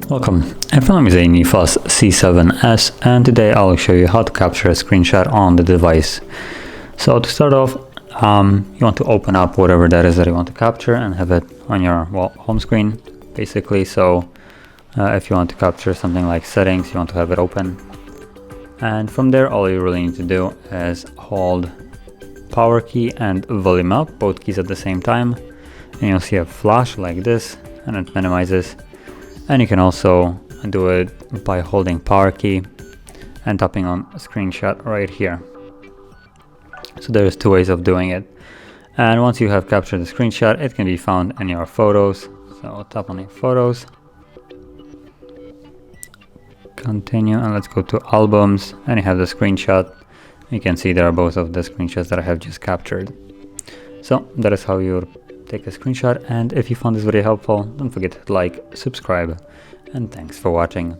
Welcome, in front of me is a Neffos C7s, and today I'll show you how to capture a screenshot on the device. So to start off, you want to open up whatever that is that you want to capture and have it on your home screen, basically. So if you want to capture something like settings, you want to have it open. And from there, all you really need to do is hold power key and volume up, both keys at the same time. And you'll see a flash like this, and it minimizes. And you can also do it by holding power key and tapping on screenshot right here. So there's two ways of doing it. And once you have captured the screenshot, it can be found in your photos. So tap on your photos, continue, and let's go to albums, and you have the screenshot. You can see there are both of the screenshots that I have just captured. So that is how you take a screenshot, and if you found this video helpful, don't forget to like, subscribe, and thanks for watching.